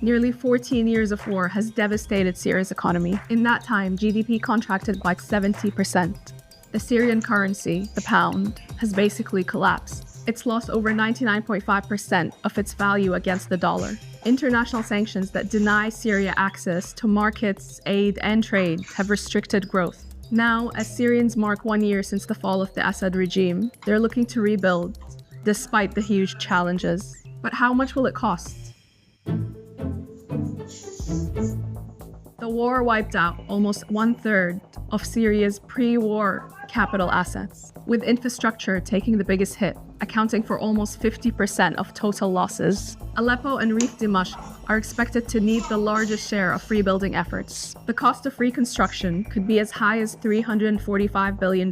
Nearly 14 years of war has devastated Syria's economy. In that time, GDP contracted by 70%. The Syrian currency, the pound, has basically collapsed. It's lost over 99.5% of its value against the dollar. International sanctions that deny Syria access to markets, aid, and trade have restricted growth. Now, as Syrians mark 1 year since the fall of the Assad regime, they're looking to rebuild, despite the huge challenges. But how much will it cost? The war wiped out almost 1/3 of Syria's pre-war capital assets, with infrastructure taking the biggest hit, accounting for almost 50% of total losses. Aleppo and Reef Dimashq are expected to need the largest share of rebuilding efforts. The cost of reconstruction could be as high as $345 billion.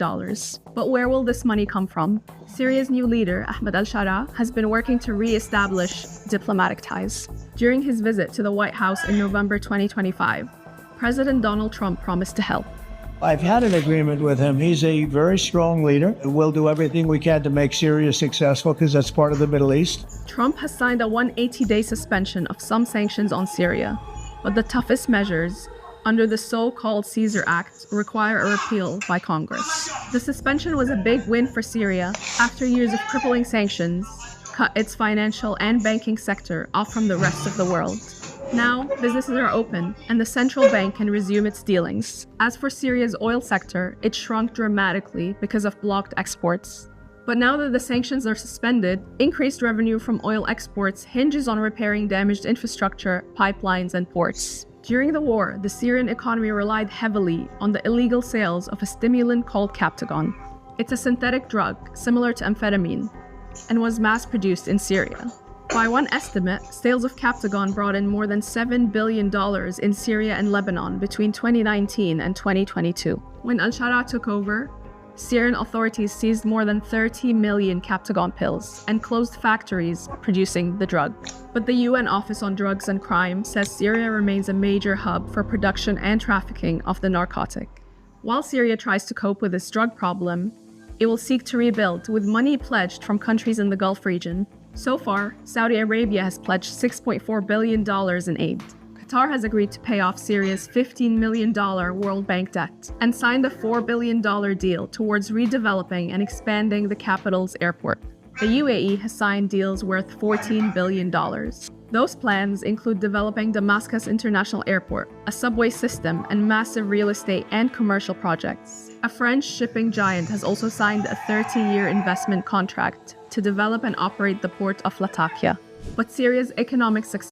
But where will this money come from? Syria's new leader, Ahmed al-Shara, has been working to re-establish diplomatic ties. During his visit to the White House in November 2025, President Donald Trump promised to help. I've had an agreement with him. He's a very strong leader. We'll do everything we can to make Syria successful because that's part of the Middle East. Trump has signed a 180-day suspension of some sanctions on Syria, but the toughest measures, under the so-called Caesar Act, require a repeal by Congress. The suspension was a big win for Syria after years of crippling sanctions cut its financial and banking sector off from the rest of the world. Now, businesses are open, and the central bank can resume its dealings. As for Syria's oil sector, it shrunk dramatically because of blocked exports. But now that the sanctions are suspended, increased revenue from oil exports hinges on repairing damaged infrastructure, pipelines, and ports. During the war, the Syrian economy relied heavily on the illegal sales of a stimulant called Captagon. It's a synthetic drug similar to amphetamine and was mass-produced in Syria. By one estimate, sales of Captagon brought in more than $7 billion in Syria and Lebanon between 2019 and 2022. When al-Shara took over, Syrian authorities seized more than 30 million Captagon pills and closed factories producing the drug. But the UN Office on Drugs and Crime says Syria remains a major hub for production and trafficking of the narcotic. While Syria tries to cope with this drug problem, it will seek to rebuild with money pledged from countries in the Gulf region. So far, Saudi Arabia has pledged $6.4 billion in aid. Qatar has agreed to pay off Syria's $15 million World Bank debt and signed a $4 billion deal towards redeveloping and expanding the capital's airport. The UAE has signed deals worth $14 billion. Those plans include developing Damascus International Airport, a subway system, and massive real estate and commercial projects. A French shipping giant has also signed a 30-year investment contract to develop and operate the port of Latakia. But Syria's economic success